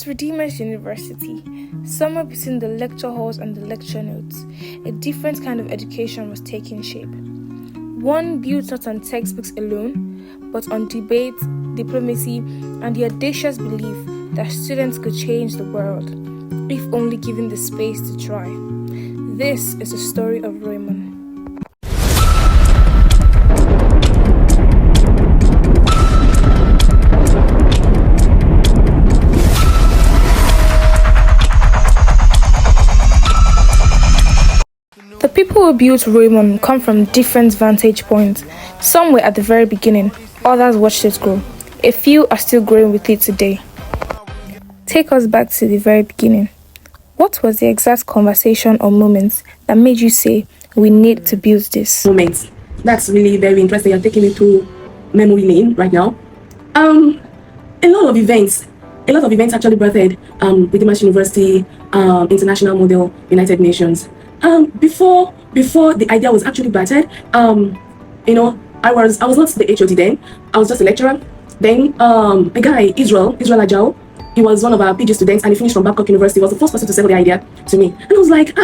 Redeemers University, somewhere between the lecture halls and the lecture notes, a different kind of education was taking shape. One built not on textbooks alone, but on debate, diplomacy, and the audacious belief that students could change the world, if only given the space to try. This is the story of Raymond. The people who built Raymond come from different vantage points. Some were at the very beginning, others watched it grow. A few are still growing with it today. Take us back to the very beginning. What was the exact conversation or moments that made you say, we need to build this? Moments. That's really very interesting. You're taking me through memory lane right now. A lot of events actually birthed with NATIONSA University, International Model, United Nations. Before the idea was actually battered, I was not the HOD then. I was just a lecturer. Then a guy, Israel Ajao, he was one of our PG students and he finished from Babcock University. He was the first person to sell the idea to me. And I was like,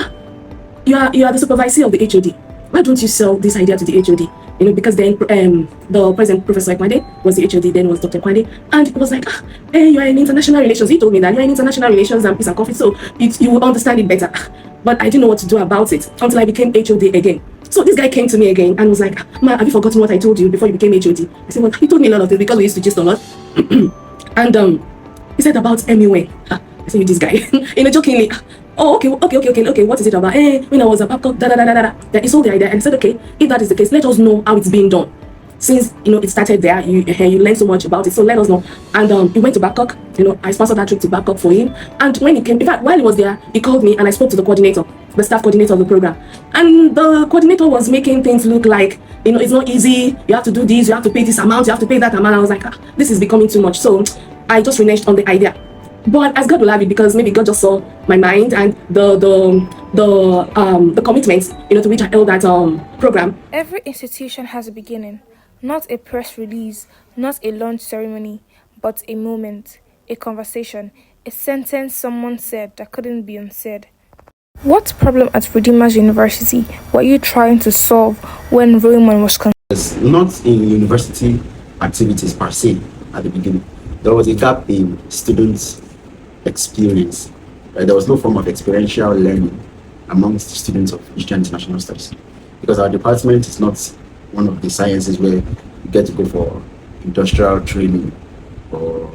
you are the supervisor of the HOD. Why don't you sell this idea to the HOD? Because then the present Professor Ekwande was the HOD, then was Dr. Ekwande. And it was like, hey, you are in international relations. He told me that you are in international relations and peace and conflict, so you will understand it better. But I didn't know what to do about it until I became HOD again. So this guy came to me again and was like, man, have you forgotten what I told you before you became HOD? I said, well, he told me a lot of things because we used to gist a lot. And he said about MUA. I said, with this guy, jokingly, oh, okay, what is it about? Hey, when I was a Babcock, Then he sold the idea and said, okay, if that is the case, let us know how it's being done. Since, it started there, you learned so much about it, so let us know. And he went to Babcock, I sponsored that trip to Babcock for him. And when he came, in fact, while he was there, he called me and I spoke to the coordinator, the staff coordinator of the program. And the coordinator was making things look like, it's not easy, you have to do this, you have to pay this amount, you have to pay that amount. I was like, this is becoming too much. So I just reneged on the idea. But as God will have it, because maybe God just saw my mind and the commitments, to which I held that program. Every institution has a beginning. Not a press release, not a launch ceremony, but a moment, a conversation, a sentence someone said that couldn't be unsaid. What problem at Redeemers University were you trying to solve when Raymond was It's not in university activities per se at the beginning. There was a gap in students' experience. There was no form of experiential learning amongst students of Eastern International Studies, because our department is not one of the sciences where you get to go for industrial training or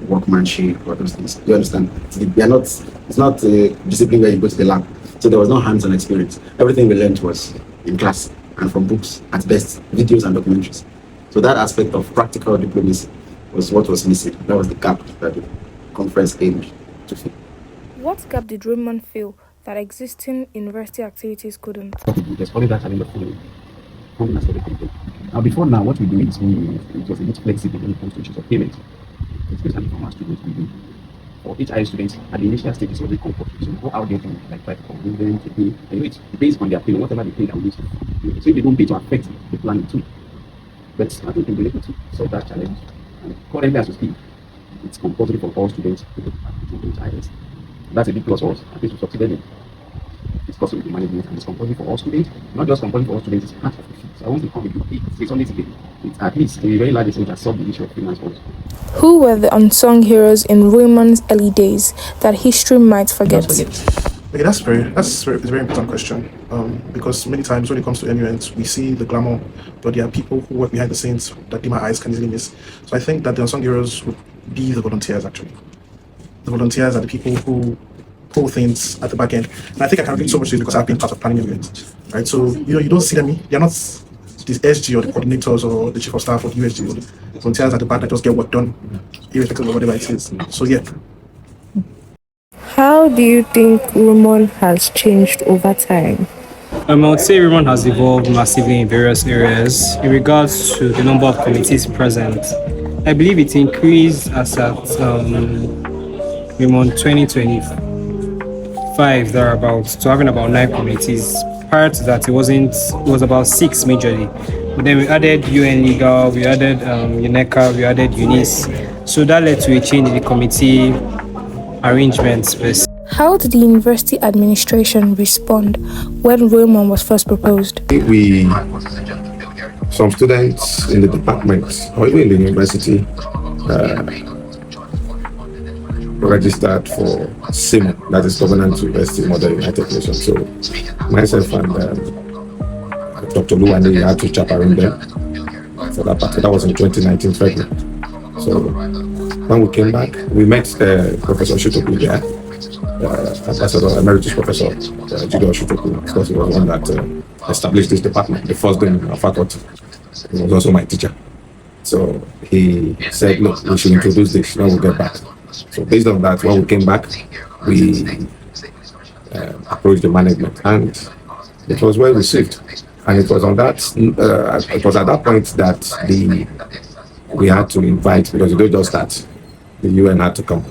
workmanship or those things. You understand? It's not a discipline where you go to the lab. So there was no hands-on experience. Everything we learned was in class and from books, at best, videos and documentaries. So that aspect of practical diplomacy was what was missing. That was the gap that the conference aimed to fill. What gap did Raymond feel that existing university activities couldn't? There's probably that challenge of now, before now, what we do is it was a bit flexible when it comes to issues of payment, especially from our students. We do for HI students at the initial stage is already compulsory. So go out there to try to convince them to pay. And it's based on their pay, whatever they pay that we need to. So if they don't pay to affect the planning too. But I think we'll be able to solve that challenge. And currently, as we speak, it's compulsory for all students to HIS. That's a big plus for us. At least we succeeded in discussing with the management, and it's compulsory for all students. Not just compulsory for all students, it's part of the fee. So I want to come with you. It's only today. It's at least a very large extent that solved the issue of finance also. Who were the unsung heroes in Raymond's early days that history might forget? Okay, that's a very important question. Because many times when it comes to events, we see the glamour, but there are people who work behind the scenes that my eyes can easily miss. So I think that the unsung heroes would be the volunteers. Actually, the volunteers are the people who pull things at the back end, and I think I can relate so much to this because I've been part of planning events, right? So you don't see them. They're not this SG or the coordinators or the chief of staff or the USG or the volunteers at the back that just get work done, irrespective of whatever it is. So yeah. How do you think Raymond has changed over time? I would say Raymond has evolved massively in various areas. In regards to the number of committees present, I believe it increased as at Raymond 2025, thereabouts, to having about 9 committees. Prior to that, it was about 6 majorly. But then we added UN Legal, we added UNECA, we added UNIS. So that led to a change in the committee arrangements per se. How did the university administration respond when Roman was first proposed? Some students in the department or even in the university registered for SIMO, that is Governance University Model United Nations. So myself and Dr. Luwande had to chaperone them for that part. That was in 2019 February. So when we came back, we met Professor Shutoku there, Ambassador Emeritus Professor Judo Shutoku, because he was the one that established this department, the first in our faculty. He was also my teacher. So he said, look, we should introduce this when we get back. So based on that, when we came back, we approached the management, and it was well received. And it was on that, it was at that point that we had to invite, because it don't just start, the UN had to come.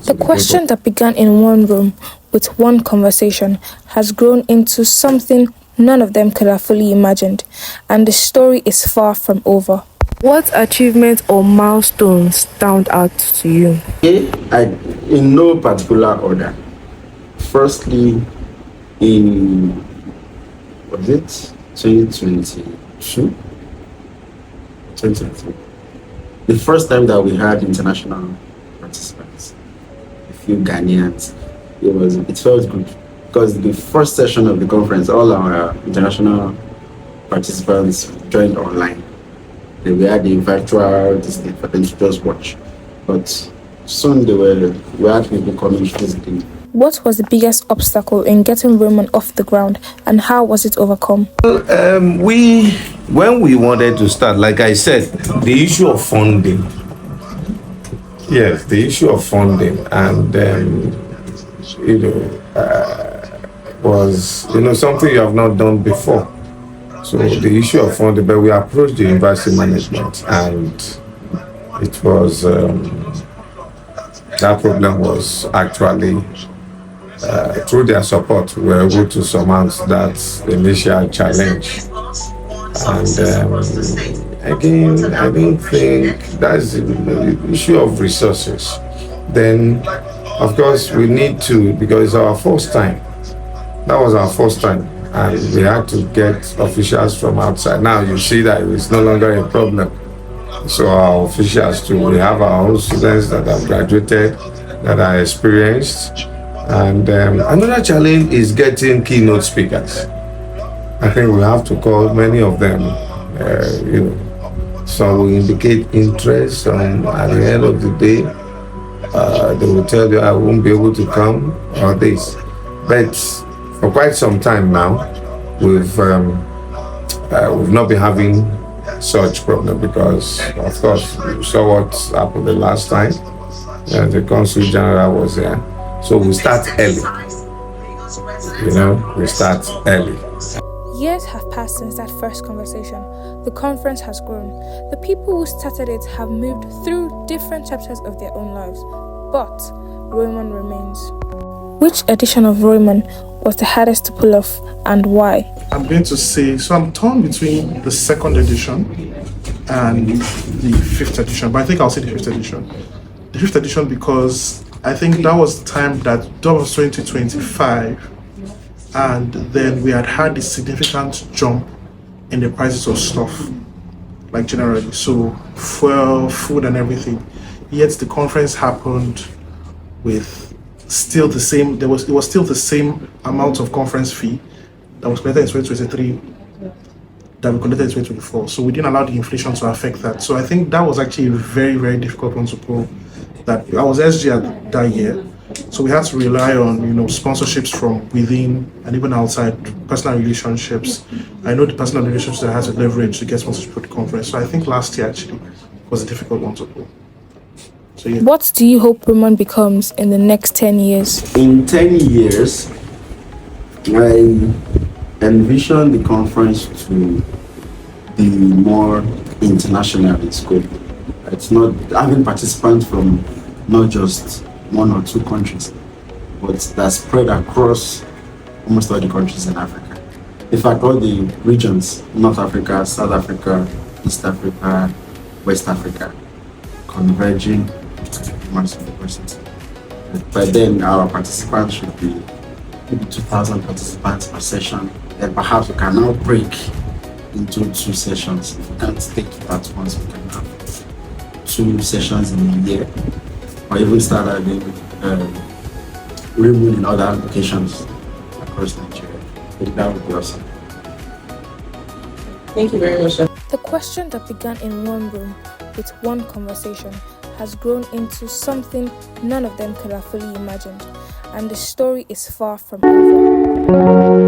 The question that began in one room with one conversation has grown into something none of them could have fully imagined, and the story is far from over. What achievements or milestones stand out to you? In no particular order. Firstly, in, was it 2022? 2023. The first time that we had international participants, a few Ghanaians, it felt good, because the first session of the conference, all our international participants joined online. We had the virtual thing for them to just watch, but soon we had people coming physically. What was the biggest obstacle in getting Roman off the ground, and how was it overcome? When we wanted to start, like I said, the issue of funding. Yes, the issue of funding, and was something you have not done before. So the issue of funding, but we approached the university management, and it was that problem was actually through their support we were able to surmount that initial challenge. And again, I don't think that's the issue of resources. Then, of course, we need to, because it's our first time. That was our first time, and we had to get officials from outside. Now you see that it's no longer a problem. So our officials too, we have our own students that have graduated, that are experienced. And another challenge is getting keynote speakers. I think we have to call many of them, so we indicate interest, and at the end of the day, they will tell you I won't be able to come or this. But for quite some time now, we've not been having such problem, because of course you saw what happened the last time. The Consul General was there. So we start early. We start early. Years have passed since that first conversation. The conference has grown. The people who started it have moved through different chapters of their own lives. But Roman remains. Which edition of Roman was the hardest to pull off, and why? I'm going to say, so I'm torn between the second edition and the fifth edition, but I think I'll say the fifth edition. The fifth edition because I think that was the time that was 2025, and then we had a significant jump in the prices of stuff, like generally, so fuel, food and everything. Yet the conference happened with still the same, it was still the same amount of conference fee that was collected in 2023 that we collected in 2024. So we didn't allow the inflation to affect that. So I think that was actually a very, very difficult one to pull. That I was SG at that year, so we had to rely on sponsorships from within and even outside, personal relationships. I know the personal relationships that I had to leverage to get sponsorship for the conference. So I think last year actually was a difficult one to pull. So yeah. What do you hope Roman becomes in the next 10 years? In 10 years, I envision the conference to be more international in scope. It's not having participants from not just one or two countries, but that's spread across almost all the countries in Africa. In fact, all the regions, North Africa, South Africa, East Africa, West Africa, converging towards university. By then, our participants should be maybe 2,000 participants per session. Then perhaps we can now break into 2 sessions. If we can't take it at once, we can have 2 sessions in a year, or even start having remoon in other locations across Nigeria. I think that would be awesome. Thank you very much, sir. The question that began in one room with one conversation has grown into something none of them could have fully imagined, and the story is far from over.